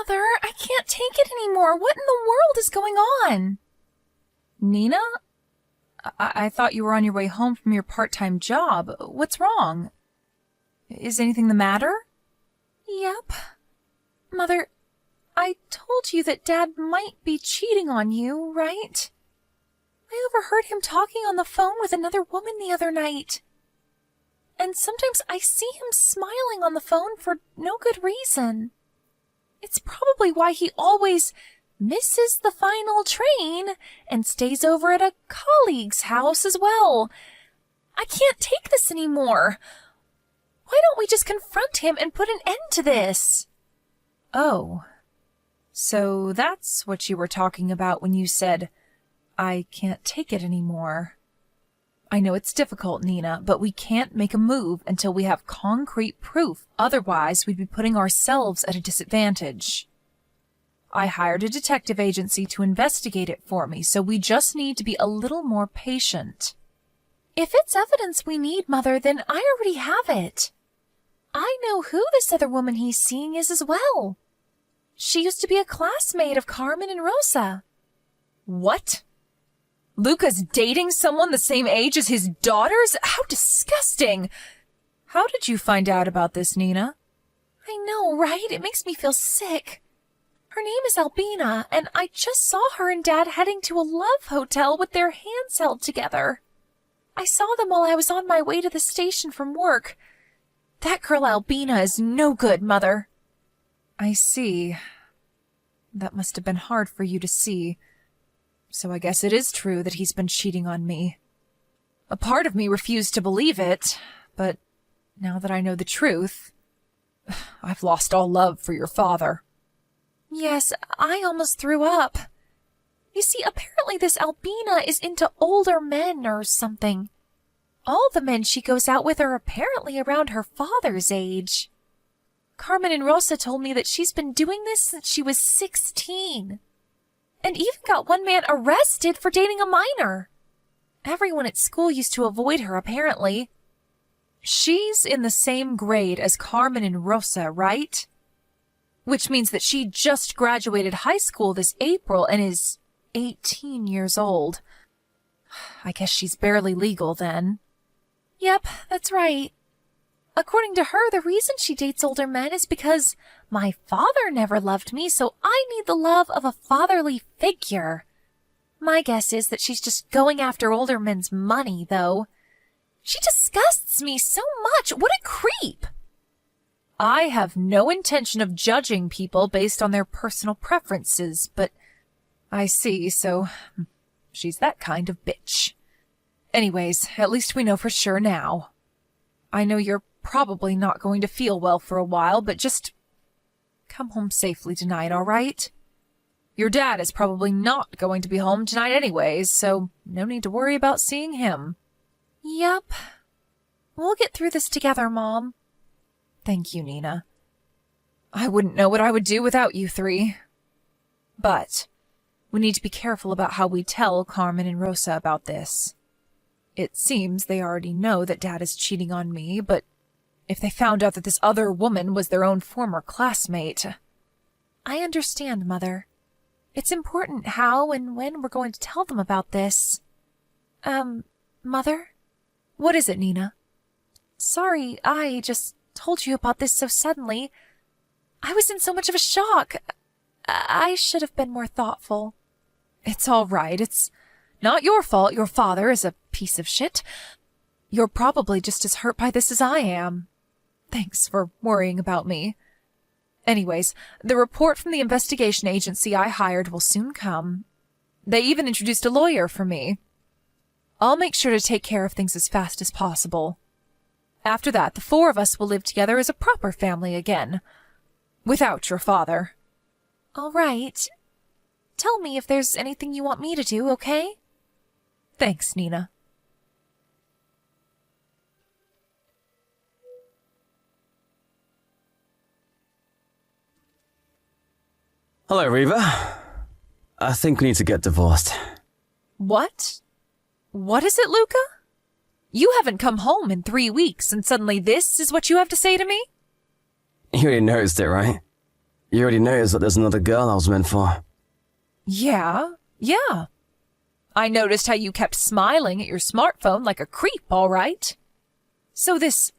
Mother, I can't take it anymore. What in the world is going on? Nina? I thought you were on your way home from your part-time job. What's wrong? Is anything the matter? Yep. Mother, I told you that Dad might be cheating on you, right? I overheard him talking on the phone with another woman the other night. And sometimes I see him smiling on the phone for no good reason. It's probably why he always misses the final train and stays over at a colleague's house as well. I can't take this anymore. Why don't we just confront him and put an end to this? Oh, so that's what you were talking about when you said, I can't take it anymore. I know it's difficult, Nina, but we can't make a move until we have concrete proof. Otherwise, we'd be putting ourselves at a disadvantage. I hired a detective agency to investigate it for me, so we just need to be a little more patient. If it's evidence we need, Mother, then I already have it. I know who this other woman he's seeing is as well. She used to be a classmate of Carmen and Rosa. What? Luca's dating someone the same age as his daughters? How disgusting! How did you find out about this, Nina? I know, right? It makes me feel sick. Her name is Albina, and I just saw her and Dad heading to a love hotel with their hands held together. I saw them while I was on my way to the station from work. That girl Albina is no good, Mother. I see. That must have been hard for you to see. So I guess it is true that he's been cheating on me. A part of me refused to believe it, but now that I know the truth, I've lost all love for your father. Yes, I almost threw up. You see, apparently this Albina is into older men or something. All the men she goes out with are apparently around her father's age. Carmen and Rosa told me that she's been doing this since she was 16. And even got one man arrested for dating a minor. Everyone at school used to avoid her, apparently. She's in the same grade as Carmen and Rosa, right? Which means that she just graduated high school this April and is 18 years old. I guess she's barely legal then. Yep, that's right. According to her, the reason she dates older men is because my father never loved me, so I need the love of a fatherly figure. My guess is that she's just going after older men's money, though. She disgusts me so much. What a creep! I have no intention of judging people based on their personal preferences, but I see, so she's that kind of bitch. Anyways, at least we know for sure now. I know you're probably not going to feel well for a while, but just come home safely tonight, all right? Your dad is probably not going to be home tonight anyways, so no need to worry about seeing him. Yep. We'll get through this together, Mom. Thank you, Nina. I wouldn't know what I would do without you three. But we need to be careful about how we tell Carmen and Rosa about this. It seems they already know that Dad is cheating on me, but if they found out that this other woman was their own former classmate... I understand, Mother. It's important how and when we're going to tell them about this. Mother? What is it, Nina? Sorry, I just told you about this so suddenly. I was in so much of a shock. I should have been more thoughtful. It's all right. It's not your fault your father is a piece of shit. You're probably just as hurt by this as I am. Thanks for worrying about me. Anyways, the report from the investigation agency I hired will soon come. They even introduced a lawyer for me. I'll make sure to take care of things as fast as possible. After that, the four of us will live together as a proper family again. Without your father. All right. Tell me if there's anything you want me to do, okay? Thanks, Nina. Hello, Reva. I think we need to get divorced. What? What is it, Luca? You haven't come home in 3 weeks, and suddenly this is what you have to say to me? You already noticed it, right? You already noticed that there's another girl I was meant for. Yeah. I noticed how you kept smiling at your smartphone like a creep, all right? So this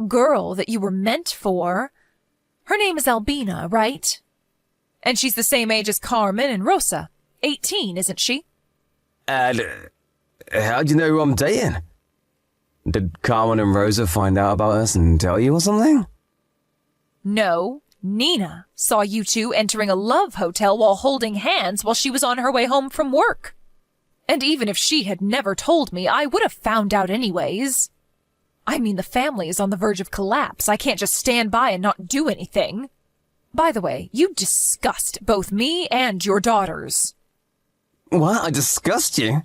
girl that you were meant for, her name is Albina, right? And she's the same age as Carmen and Rosa. 18, isn't she? And how'd you know who I'm dating? Did Carmen and Rosa find out about us and tell you or something? No, Nina saw you two entering a love hotel while holding hands while she was on her way home from work. And even if she had never told me, I would have found out anyways. I mean, the family is on the verge of collapse. I can't just stand by and not do anything. By the way, you disgust both me and your daughters. What? I disgust you?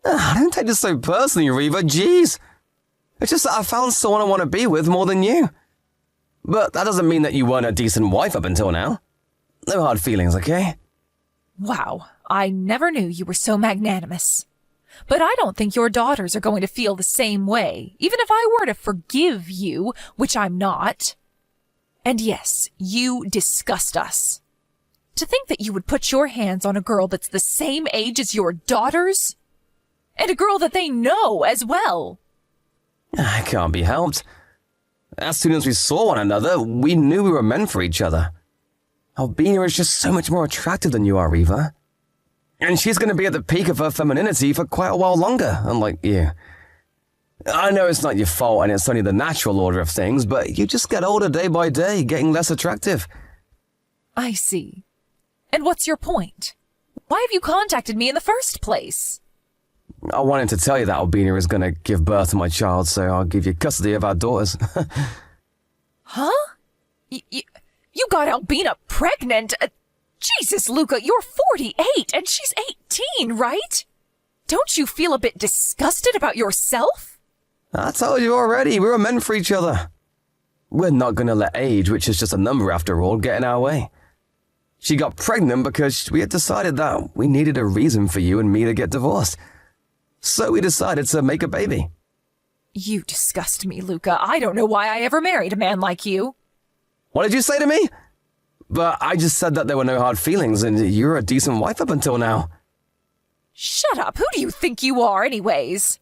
I don't take this so personally, Reva. Jeez. It's just that I found someone I want to be with more than you. But that doesn't mean that you weren't a decent wife up until now. No hard feelings, okay? Wow, I never knew you were so magnanimous. But I don't think your daughters are going to feel the same way, even if I were to forgive you, which I'm not. And yes, you disgust us. To think that you would put your hands on a girl that's the same age as your daughters? And a girl that they know as well. It can't be helped. As soon as we saw one another, we knew we were meant for each other. Albina is just so much more attractive than you are, Reva. And she's going to be at the peak of her femininity for quite a while longer, unlike you. I know it's not your fault and it's only the natural order of things, but you just get older day by day, getting less attractive. I see. And what's your point? Why have you contacted me in the first place? I wanted to tell you that Albina is going to give birth to my child, so I'll give you custody of our daughters. Huh? You got Albina pregnant? Jesus, Luca, you're 48 and she's 18, right? Don't you feel a bit disgusted about yourself? I told you already, we were meant for each other. We're not going to let age, which is just a number after all, get in our way. She got pregnant because we had decided that we needed a reason for you and me to get divorced. So we decided to make a baby. You disgust me, Luca. I don't know why I ever married a man like you. What did you say to me? But I just said that there were no hard feelings and you're a decent wife up until now. Shut up. Who do you think you are, anyways?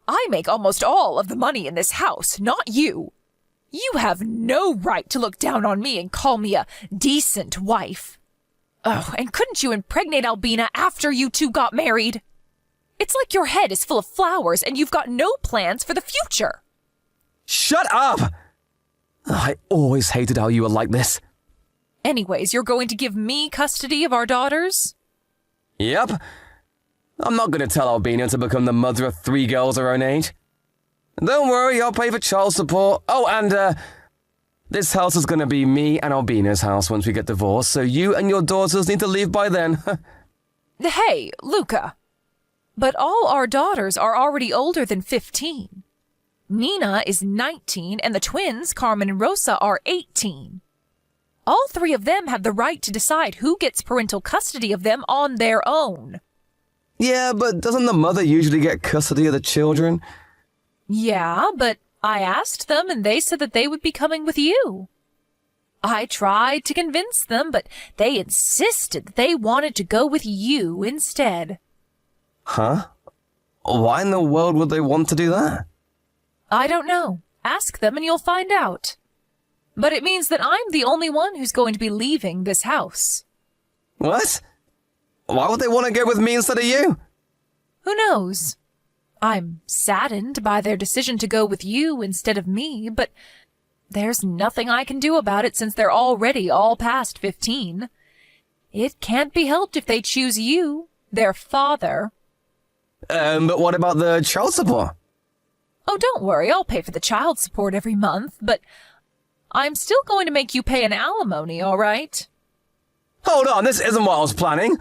I make almost all of the money in this house, not you. You have no right to look down on me and call me a decent wife. Oh, and couldn't you impregnate Albina after you two got married? It's like your head is full of flowers and you've got no plans for the future. Shut up! I always hated how you were like this. Anyways, you're going to give me custody of our daughters? Yep. I'm not going to tell Albina to become the mother of 3 girls her own age. Don't worry, I'll pay for child support. Oh, and, this house is going to be me and Albina's house once we get divorced, so you and your daughters need to leave by then. Hey, Luca. But all our daughters are already older than 15. Nina is 19 and the twins, Carmen and Rosa, are 18. All 3 of them have the right to decide who gets parental custody of them on their own. Yeah, but doesn't the mother usually get custody of the children? Yeah, but I asked them and they said that they would be coming with you. I tried to convince them, but they insisted that they wanted to go with you instead. Huh? Why in the world would they want to do that? I don't know. Ask them and you'll find out. But it means that I'm the only one who's going to be leaving this house. What? Why would they want to go with me instead of you? Who knows? I'm saddened by their decision to go with you instead of me, but there's nothing I can do about it since they're already all past 15. It can't be helped if they choose you, their father. But what about the child support? Oh, don't worry, I'll pay for the child support every month, but I'm still going to make you pay an alimony, all right? Hold on, this isn't what I was planning.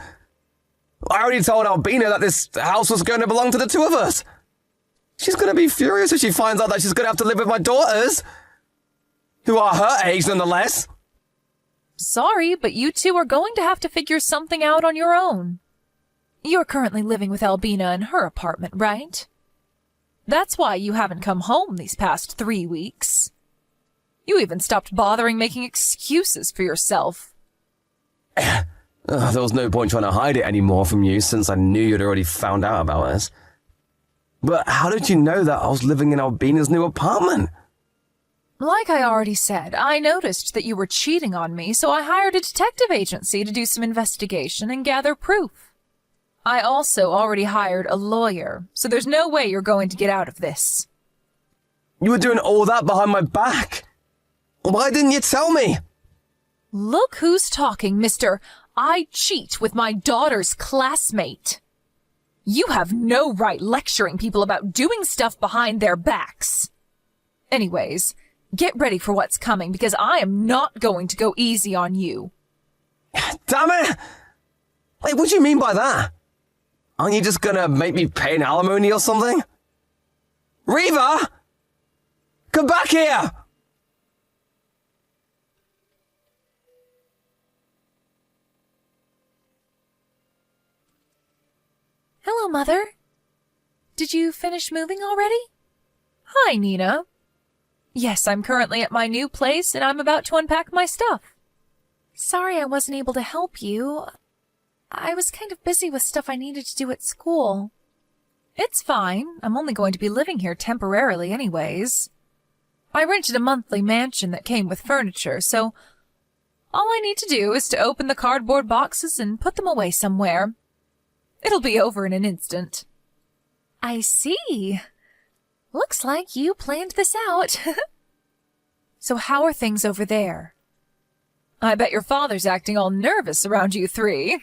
I already told Albina that this house was going to belong to the 2 of us. She's going to be furious if she finds out that she's going to have to live with my daughters, who are her age nonetheless. Sorry, but you 2 are going to have to figure something out on your own. You're currently living with Albina in her apartment, right? That's why you haven't come home these past 3 weeks. You even stopped bothering making excuses for yourself. There was no point trying to hide it anymore from you since I knew you'd already found out about us. But how did you know that I was living in Albina's new apartment? Like I already said, I noticed that you were cheating on me, so I hired a detective agency to do some investigation and gather proof. I also already hired a lawyer, so there's no way you're going to get out of this. You were doing all that behind my back. Why didn't you tell me? Look who's talking, mister. I cheat with my daughter's classmate. You have no right lecturing people about doing stuff behind their backs. Anyways, get ready for what's coming, because I am not going to go easy on you. Damn it! Wait, what do you mean by that? Aren't you just gonna make me pay an alimony or something? Reva! Come back here! Hello, Mother. Did you finish moving already? Hi, Nina. Yes, I'm currently at my new place and I'm about to unpack my stuff. Sorry I wasn't able to help you. I was kind of busy with stuff I needed to do at school. It's fine. I'm only going to be living here temporarily anyways. I rented a monthly mansion that came with furniture, so all I need to do is to open the cardboard boxes and put them away somewhere. It'll be over in an instant. I see. Looks like you planned this out. So how are things over there? I bet your father's acting all nervous around you three.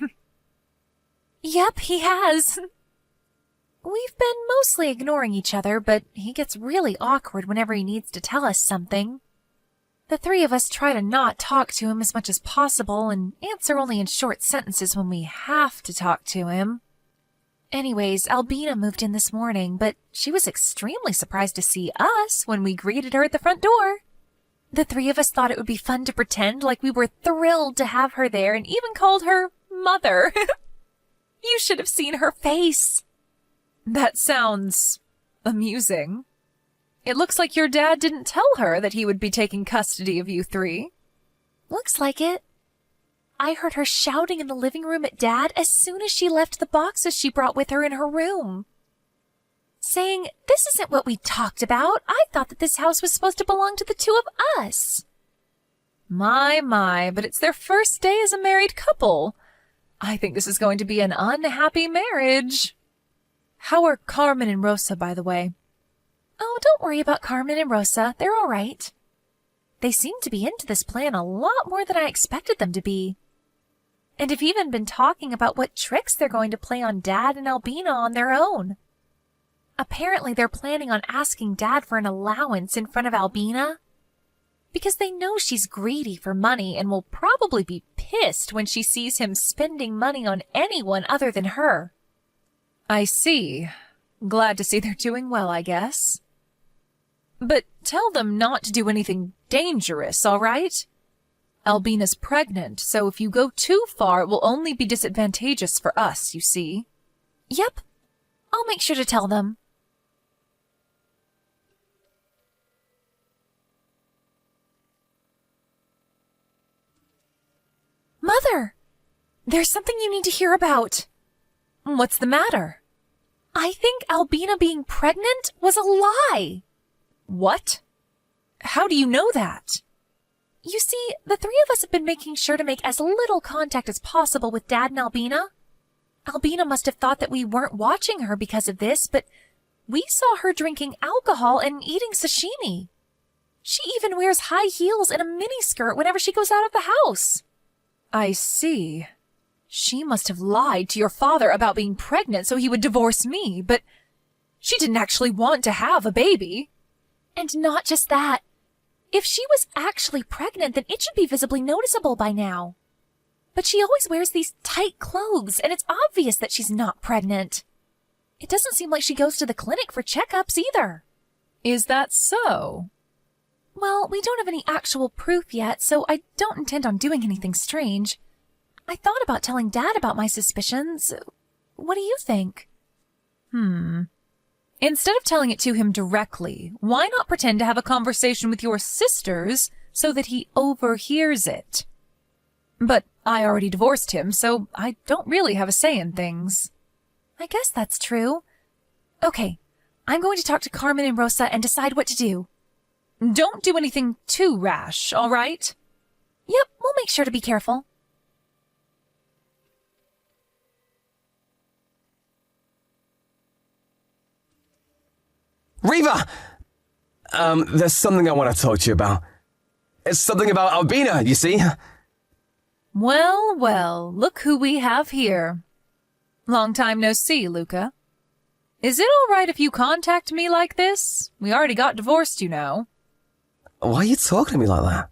Yep, he has. We've been mostly ignoring each other, but he gets really awkward whenever he needs to tell us something. The three of us try to not talk to him as much as possible and answer only in short sentences when we have to talk to him. Anyways, Albina moved in this morning, but she was extremely surprised to see us when we greeted her at the front door. The three of us thought it would be fun to pretend like we were thrilled to have her there and even called her Mother. You should have seen her face. That sounds amusing. It looks like your dad didn't tell her that he would be taking custody of you three. Looks like it. I heard her shouting in the living room at Dad as soon as she left the boxes she brought with her in her room. Saying, "This isn't what we talked about. I thought that this house was supposed to belong to the two of us." My, but it's their first day as a married couple. I think this is going to be an unhappy marriage. How are Carmen and Rosa, by the way? Oh, don't worry about Carmen and Rosa. They're all right. They seem to be into this plan a lot more than I expected them to be. And have even been talking about what tricks they're going to play on Dad and Albina on their own. Apparently they're planning on asking Dad for an allowance in front of Albina, because they know she's greedy for money and will probably be pissed when she sees him spending money on anyone other than her. I see. Glad to see they're doing well, I guess. But tell them not to do anything dangerous, all right? Albina's pregnant, so if you go too far, it will only be disadvantageous for us, you see. Yep. I'll make sure to tell them. Mother! There's something you need to hear about. What's the matter? I think Albina being pregnant was a lie. What? How do you know that? You see, the three of us have been making sure to make as little contact as possible with Dad and Albina. Albina must have thought that we weren't watching her because of this, but we saw her drinking alcohol and eating sashimi. She even wears high heels and a miniskirt whenever she goes out of the house. I see. She must have lied to your father about being pregnant so he would divorce me, but she didn't actually want to have a baby. And not just that. If she was actually pregnant, then it should be visibly noticeable by now. But she always wears these tight clothes, and it's obvious that she's not pregnant. It doesn't seem like she goes to the clinic for checkups either. Is that so? Well, we don't have any actual proof yet, so I don't intend on doing anything strange. I thought about telling Dad about my suspicions. What do you think? Instead of telling it to him directly, why not pretend to have a conversation with your sisters so that he overhears it? But I already divorced him, so I don't really have a say in things. I guess that's true. Okay, I'm going to talk to Carmen and Rosa and decide what to do. Don't do anything too rash, all right? Yep, we'll make sure to be careful. Riva! There's something I want to talk to you about. It's something about Albina, you see? Well, well, look who we have here. Long time no see, Luca. Is it all right if you contact me like this? We already got divorced, you know. Why are you talking to me like that?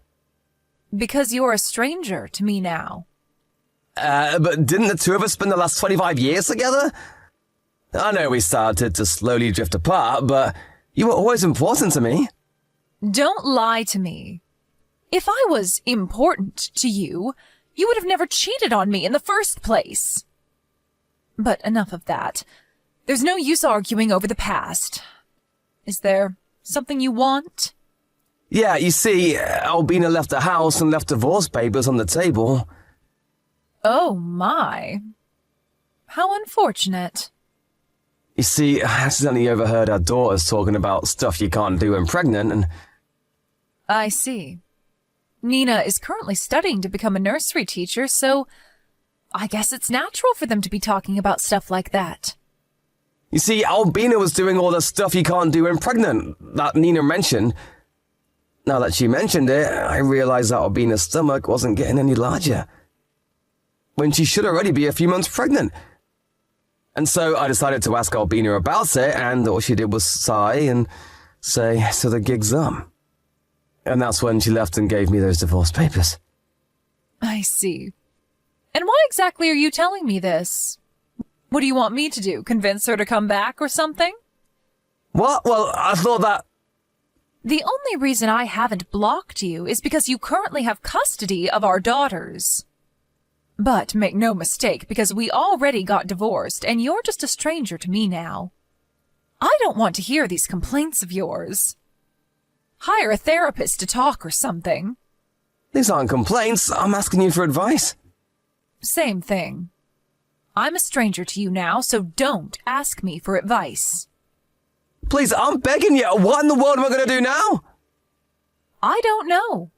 Because you're a stranger to me now. But didn't the two of us spend the last 25 years together? I know we started to slowly drift apart, but you were always important to me. Don't lie to me. If I was important to you, you would have never cheated on me in the first place. But enough of that. There's no use arguing over the past. Is there something you want? Yeah, you see, Albina left the house and left divorce papers on the table. Oh my. How unfortunate. You see, I accidentally overheard our daughters talking about stuff you can't do when pregnant, and... I see. Nina is currently studying to become a nursery teacher, so I guess it's natural for them to be talking about stuff like that. You see, Albina was doing all the stuff you can't do when pregnant, that Nina mentioned. Now that she mentioned it, I realized that Albina's stomach wasn't getting any larger, when she should already be a few months pregnant. And so I decided to ask Albina about it, and all she did was sigh and say, so the gig's up. And that's when she left and gave me those divorce papers. I see. And why exactly are you telling me this? What do you want me to do? Convince her to come back or something? What? Well, I thought that... The only reason I haven't blocked you is because you currently have custody of our daughters. But make no mistake, because we already got divorced, and you're just a stranger to me now. I don't want to hear these complaints of yours. Hire a therapist to talk or something. These aren't complaints. I'm asking you for advice. Same thing. I'm a stranger to you now, so don't ask me for advice. Please, I'm begging you. What in the world am I going to do now? I don't know.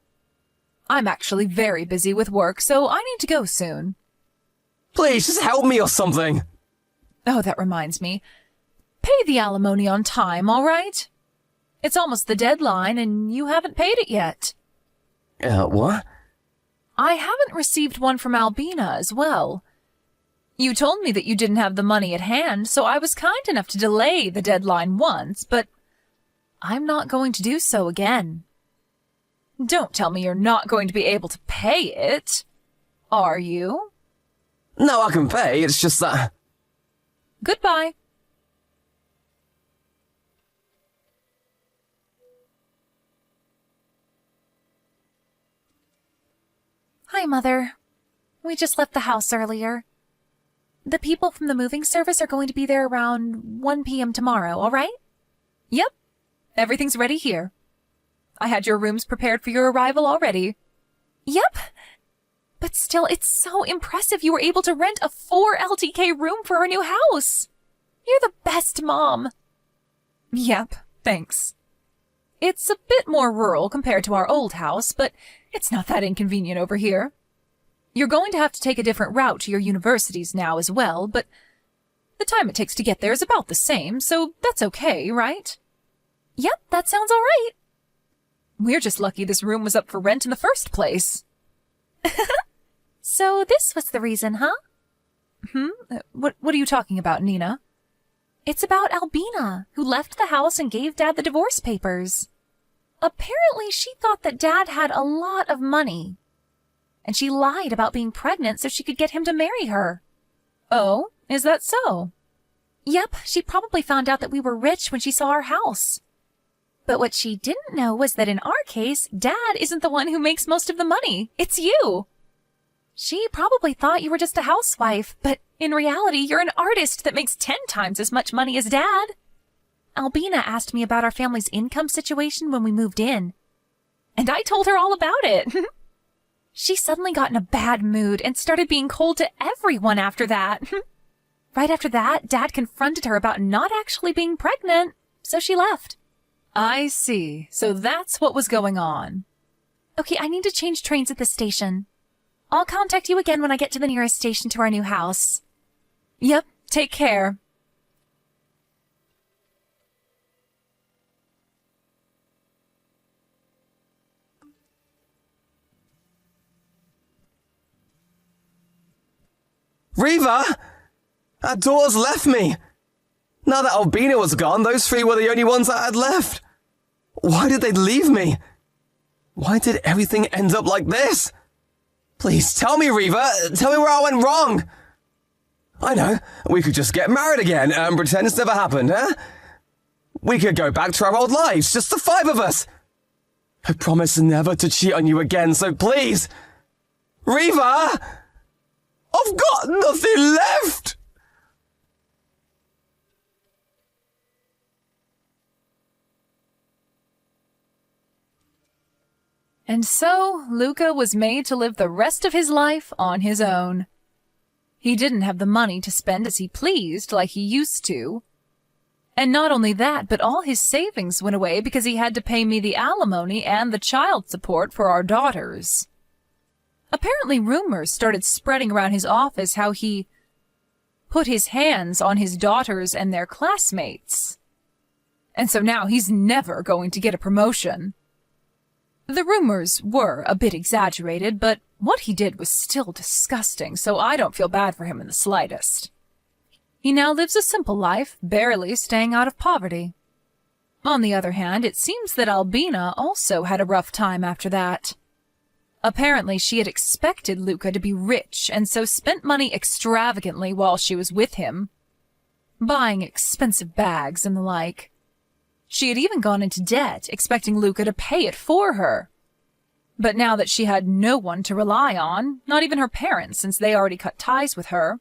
I'm actually very busy with work, so I need to go soon. Please, just help me or something. Oh, that reminds me. Pay the alimony on time, all right? It's almost the deadline, and you haven't paid it yet. What? I haven't received one from Albina as well. You told me that you didn't have the money at hand, so I was kind enough to delay the deadline once, but I'm not going to do so again. Don't tell me you're not going to be able to pay it, are you? No, I can pay. It's just that... Goodbye. Hi, Mother. We just left the house earlier. The people from the moving service are going to be there around 1 p.m. tomorrow, all right? Yep. Everything's ready here. I had your rooms prepared for your arrival already. Yep. But still, it's so impressive you were able to rent a 4 LTK room for our new house. You're the best mom. Yep, thanks. It's a bit more rural compared to our old house, but it's not that inconvenient over here. You're going to have to take a different route to your universities now as well, but the time it takes to get there is about the same, so that's okay, right? Yep, that sounds all right. We're just lucky this room was up for rent in the first place. So this was the reason, huh? What are you talking about, Nina? It's about Albina, who left the house and gave Dad the divorce papers. Apparently, she thought that Dad had a lot of money, and she lied about being pregnant so she could get him to marry her. Oh, is that so? Yep, she probably found out that we were rich when she saw our house. But what she didn't know was that in our case, Dad isn't the one who makes most of the money. It's you. She probably thought you were just a housewife, but in reality, you're an artist that makes 10 times as much money as Dad. Albina asked me about our family's income situation when we moved in. And I told her all about it. She suddenly got in a bad mood and started being cold to everyone after that. Right after that, Dad confronted her about not actually being pregnant, so she left. I see. So that's what was going on. Okay, I need to change trains at the station. I'll contact you again when I get to the nearest station to our new house. Yep, take care. Riva! Our daughters left me! Now that Albina was gone, those three were the only ones that had left. Why did they leave me? Why did everything end up like this? Please, tell me, Riva. Tell me where I went wrong. I know. We could just get married again and pretend it's never happened, huh? We could go back to our old lives, just the five of us. I promise never to cheat on you again, so please. Riva! I've got nothing left! And so, Luca was made to live the rest of his life on his own. He didn't have the money to spend as he pleased like he used to. And not only that, but all his savings went away because he had to pay me the alimony and the child support for our daughters. Apparently rumors started spreading around his office how he put his hands on his daughters and their classmates. And so now he's never going to get a promotion. The rumors were a bit exaggerated, but what he did was still disgusting, so I don't feel bad for him in the slightest. He now lives a simple life, barely staying out of poverty. On the other hand, it seems that Albina also had a rough time after that. Apparently, she had expected Luca to be rich and so spent money extravagantly while she was with him, buying expensive bags and the like. She had even gone into debt, expecting Luca to pay it for her. But now that she had no one to rely on, not even her parents since they already cut ties with her,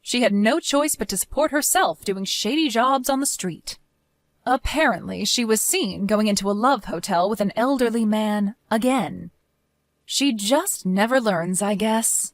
she had no choice but to support herself doing shady jobs on the street. Apparently, she was seen going into a love hotel with an elderly man again. She just never learns, I guess.